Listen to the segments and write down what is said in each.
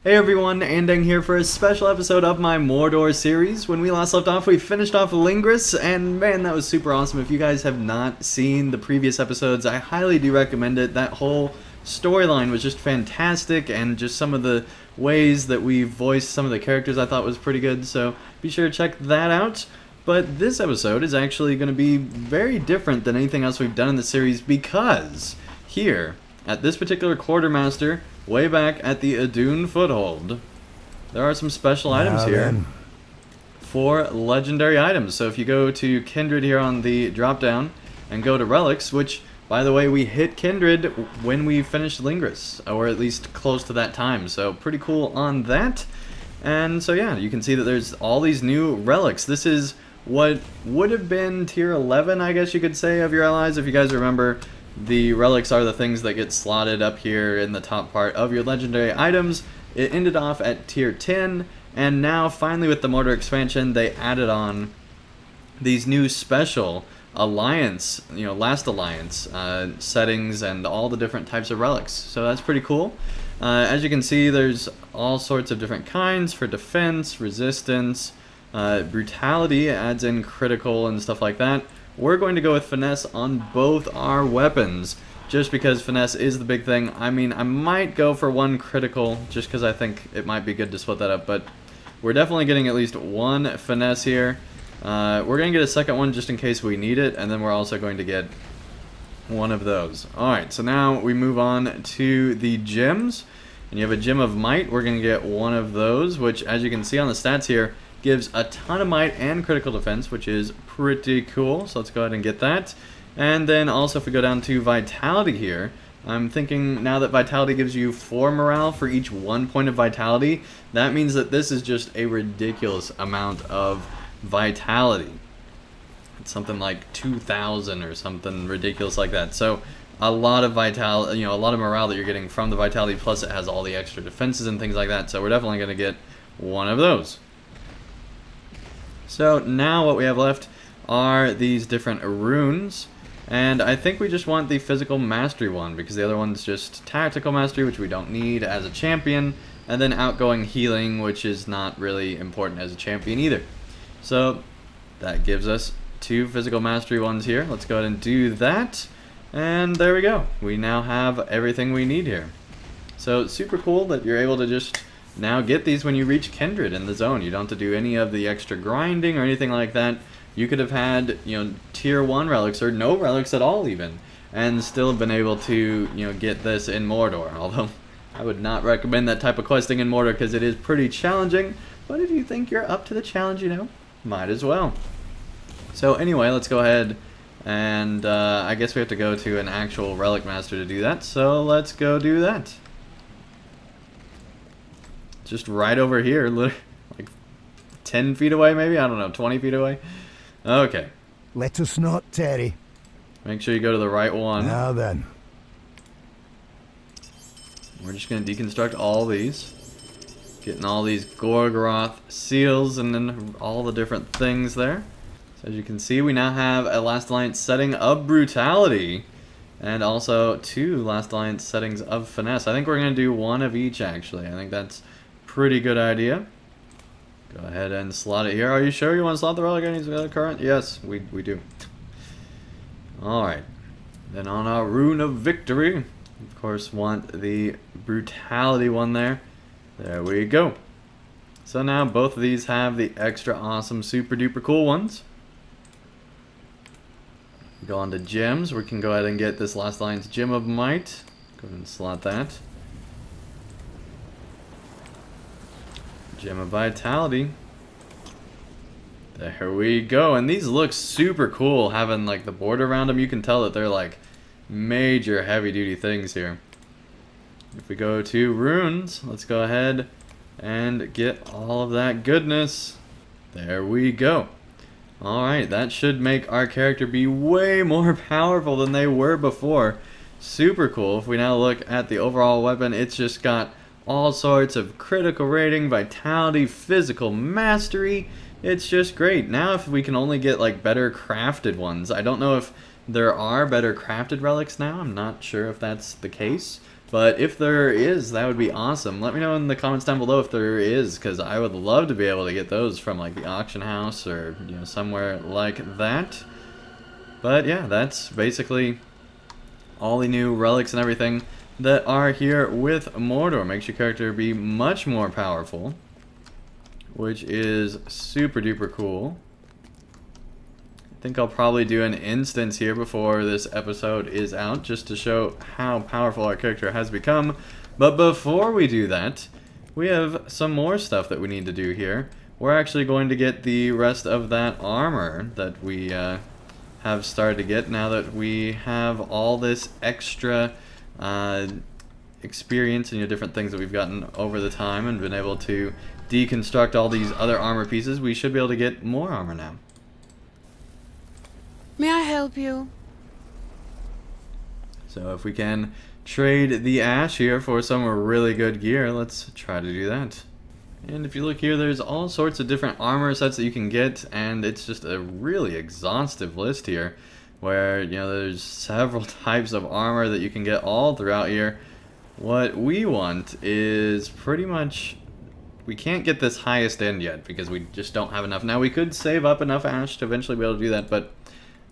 Hey everyone, Andang here for a special episode of my Mordor series. When we last left off, we finished off Lingris, and man, that was super awesome. If you guys have not seen the previous episodes, I highly do recommend it. That whole storyline was just fantastic, and just some of the ways that we voiced some of the characters I thought was pretty good, so be sure to check that out. But this episode is actually going to be very different than anything else we've done in the series, because here, at this particular quartermaster, way back at the Adun Foothold, there are some special items here for legendary items. So if you go to Kindred here on the drop down and go to Relics, which by the way we hit Kindred when we finished Lingris, or at least close to that time, so pretty cool on that. And so yeah, you can see that there's all these new relics. This is what would have been tier 11, I guess you could say, of your allies. If you guys remember, the relics are the things that get slotted up here in the top part of your legendary items. It ended off at tier 10, and now finally with the Mordor expansion, they added on these new special alliance, last alliance settings and all the different types of relics. So that's pretty cool. As you can see, there's all sorts of different kinds for defense, resistance, brutality adds in critical and stuff like that. We're going to go with finesse on both our weapons, just because finesse is the big thing. I mean, I might go for one critical, just because I think it might be good to split that up, but we're definitely getting at least one finesse here. We're going to get a second one just in case we need it, and then we're also going to get one of those. Alright, so now we move on to the gems, and you have a gem of might. We're going to get one of those, which, as you can see on the stats here, gives a ton of might and critical defense, which is pretty cool. So let's go ahead and get that. And then also if we go down to vitality here, I'm thinking now that vitality gives you 4 morale for each 1 point of vitality, that means that this is just a ridiculous amount of vitality. It's something like 2,000 or something ridiculous like that. So a lot of vitality, a lot of morale that you're getting from the vitality, plus it has all the extra defenses and things like that. So we're definitely going to get one of those. So now what we have left are these different runes, and I think we just want the physical mastery one, because the other one's just tactical mastery, which we don't need as a champion, and then outgoing healing, which is not really important as a champion either. So that gives us 2 physical mastery ones here. Let's go ahead and do that, and there we go. We now have everything we need here. So it's super cool that you're able to just now get these when you reach Kindred in the zone. You don't have to do any of the extra grinding or anything like that. You could have had, tier 1 relics or no relics at all even, and still been able to, get this in Mordor. Although I would not recommend that type of questing in Mordor because it is pretty challenging. But if you think you're up to the challenge, might as well. So anyway, let's go ahead and I guess we have to go to an actual relic master to do that. So let's go do that. Just right over here, like 10 feet away maybe? I don't know, 20 feet away? Okay. Let us not tarry. Make sure you go to the right one. Now then. We're just going to deconstruct all these. Getting all these Gorgoroth seals and then all the different things there. So as you can see, we now have a Last Alliance setting of brutality. And also 2 Last Alliance settings of finesse. I think we're going to do one of each actually. I think that's pretty good idea. Go ahead and slot it here. Are you sure you want to slot the relic in the current? Yes, we do. Alright. Then on our rune of victory, of course, want the brutality one there. There we go. So now both of these have the extra awesome, super duper cool ones. Go on to gems. We can go ahead and get this Last Alliance Gem of Might. Go ahead and slot that. Gem of Vitality. There we go. And these look super cool, having like the border around them. You can tell that they're like major heavy duty things here. If we go to runes, let's go ahead and get all of that goodness. There we go. Alright, that should make our character be way more powerful than they were before. Super cool. If we now look at the overall weapon, it's just got all sorts of critical rating, vitality, physical mastery. It's just great. Now if we can only get like better crafted ones. I don't know if there are better crafted relics now. I'm not sure if that's the case. But if there is, that would be awesome. Let me know in the comments down below if there is, because I would love to be able to get those from like the auction house or somewhere like that. But yeah, that's basically all the new relics and everything that are here with Mordor. Makes your character be much more powerful, which is super duper cool. I think I'll probably do an instance here before this episode is out, just to show how powerful our character has become. But before we do that, we have some more stuff that we need to do here. We're actually going to get the rest of that armor that we have started to get now that we have all this extra experience and different things that we've gotten over the time and been able to deconstruct all these other armor pieces. We should be able to get more armor now. May I help you? So if we can trade the ash here for some really good gear, let's try to do that. And if you look here, there's all sorts of different armor sets that you can get, and it's just a really exhaustive list here where there's several types of armor that you can get all throughout here. What we want is pretty much, we can't get this highest end yet because we just don't have enough. Now we could save up enough ash to eventually be able to do that, but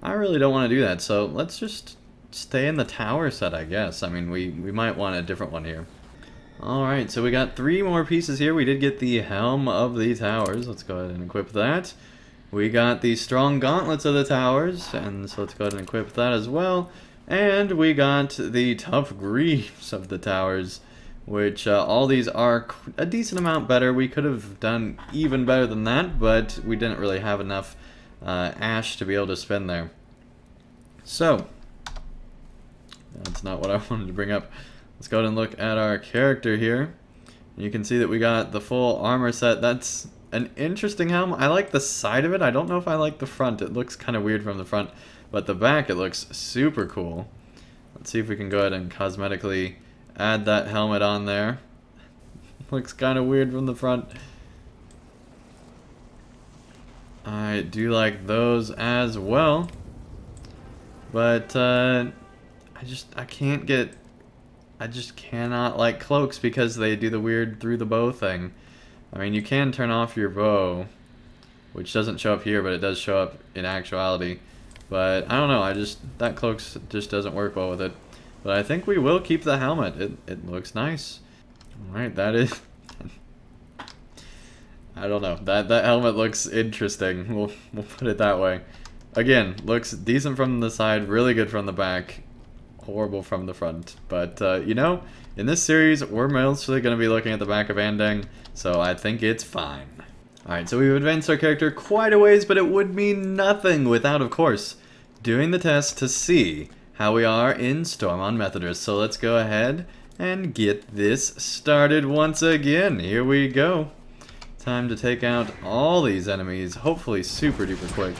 I really don't want to do that, so let's just stay in the tower set, I guess. I mean, we might want a different one here. Alright, so we got 3 more pieces here. We did get the Helm of the Towers. Let's go ahead and equip that. We got the Strong Gauntlets of the Towers, and so let's go ahead and equip that as well. And we got the Tough Greaves of the Towers, which all these are a decent amount better. We could have done even better than that, but we didn't really have enough ash to be able to spend there. So, that's not what I wanted to bring up. Let's go ahead and look at our character here. You can see that we got the full armor set. That's an interesting helm. I like the side of it. I don't know if I like the front. It looks kind of weird from the front, but the back, it looks super cool. Let's see if we can go ahead and cosmetically add that helmet on there. Looks kind of weird from the front. I do like those as well, but I just cannot like cloaks because they do the weird through the bow thing. I mean, you can turn off your bow, which doesn't show up here, but it does show up in actuality. But I don't know, that cloak just doesn't work well with it. But I think we will keep the helmet. It looks nice. Alright, that is I don't know. That helmet looks interesting. We'll put it that way. Again, looks decent from the side, really good from the back, horrible from the front. But in this series, we're mostly going to be looking at the back of Andang, so I think it's fine. Alright, so we've advanced our character quite a ways, but it would mean nothing without, of course, doing the test to see how we are in Storm on Methodist. So let's go ahead and get this started once again. Here we go. Time to take out all these enemies, hopefully super duper quick.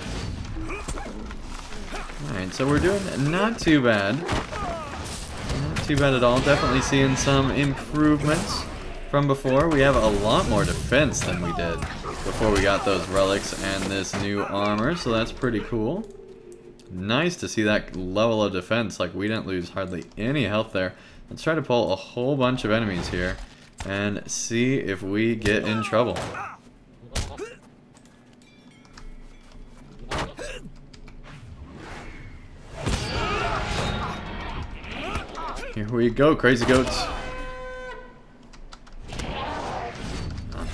Alright, so we're doing not too bad. Not too bad at all. Definitely seeing some improvements from before. We have a lot more defense than we did before we got those relics and this new armor, so that's pretty cool. Nice to see that level of defense. Like, we didn't lose hardly any health there. Let's try to pull a whole bunch of enemies here and see if we get in trouble. Here we go, crazy goats.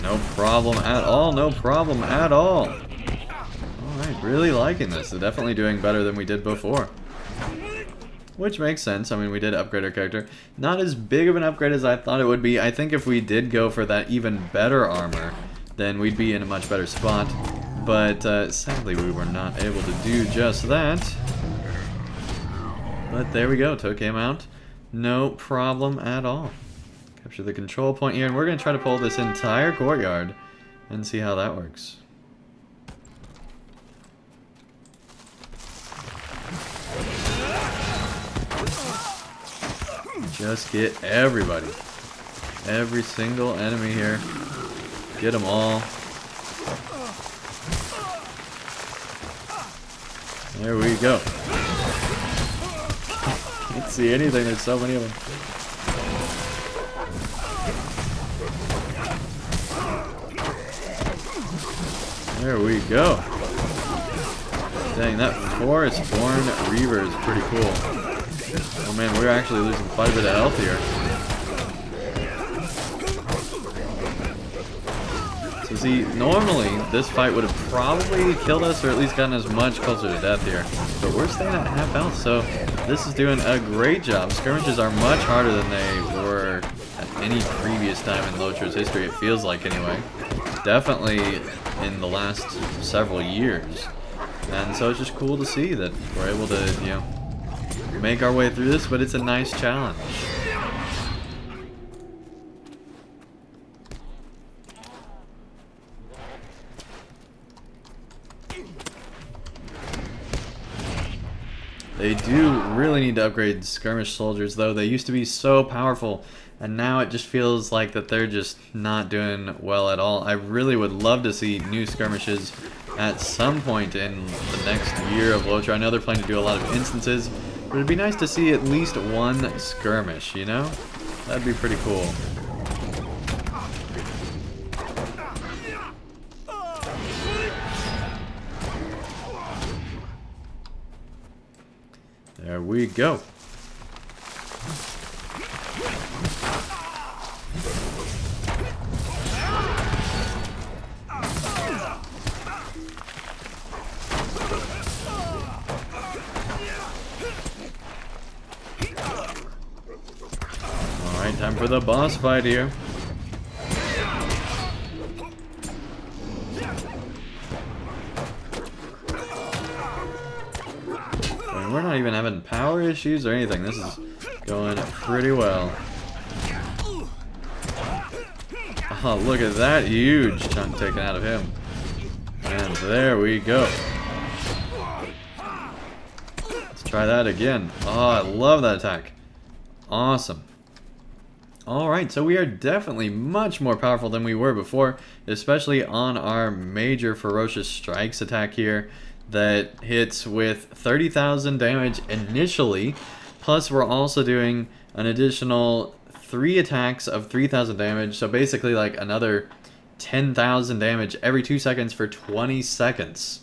No problem at all, no problem at all. Alright, really liking this. They're definitely doing better than we did before. Which makes sense. I mean, we did upgrade our character. Not as big of an upgrade as I thought it would be. I think if we did go for that even better armor, then we'd be in a much better spot. But sadly, we were not able to do just that. But there we go. Took him out. No problem at all. Capture the control point here, and we're going to try to pull this entire courtyard and see how that works. Just get everybody. Every single enemy here. Get them all. There we go. Can't see anything, there's so many of them. There we go. Dang, that Forest-born Reaver is pretty cool. Oh man, we're actually losing quite a bit of health here. So see, normally this fight would have probably killed us or at least gotten us much closer to death here. But we're staying at half health, so this is doing a great job. Skirmishes are much harder than they were at any previous time in LOTRO's history, it feels like anyway. Definitely in the last several years. And so it's just cool to see that we're able to, you know, make our way through this, but it's a nice challenge. They do really need to upgrade skirmish soldiers, though. They used to be so powerful, and now it just feels like that they're just not doing well at all. I really would love to see new skirmishes at some point in the next year of LOTRO. I know they're planning to do a lot of instances, but it'd be nice to see at least one skirmish, you know? That'd be pretty cool. There we go. Alright, time for the boss fight here. We're not even having power issues or anything. This is going pretty well. Oh, look at that huge chunk taken out of him. And there we go. Let's try that again. Oh, I love that attack. Awesome. Alright, so we are definitely much more powerful than we were before, especially on our major Ferocious Strikes attack here that hits with 30,000 damage initially, plus we're also doing an additional 3 attacks of 3,000 damage, so basically like another 10,000 damage every 2 seconds for 20 seconds.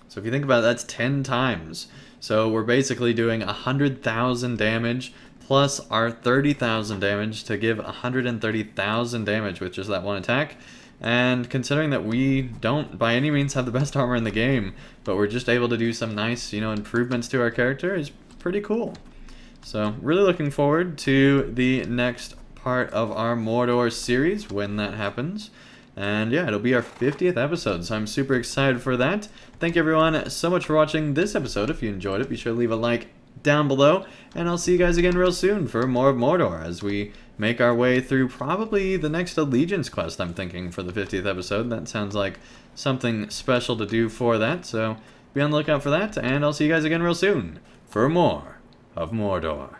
So if you think about it, that's 10 times. So we're basically doing 100,000 damage plus our 30,000 damage to give 130,000 damage with just that one attack. And considering that we don't by any means have the best armor in the game, but we're just able to do some nice, you know, improvements to our character is pretty cool. So really looking forward to the next part of our Mordor series when that happens. And yeah, it'll be our 50th episode, so I'm super excited for that. Thank you everyone so much for watching this episode. If you enjoyed it, be sure to leave a like down below, and I'll see you guys again real soon for more of Mordor as we make our way through probably the next Allegiance quest, I'm thinking, for the 50th episode. That sounds like something special to do for that, so be on the lookout for that, and I'll see you guys again real soon for more of Mordor.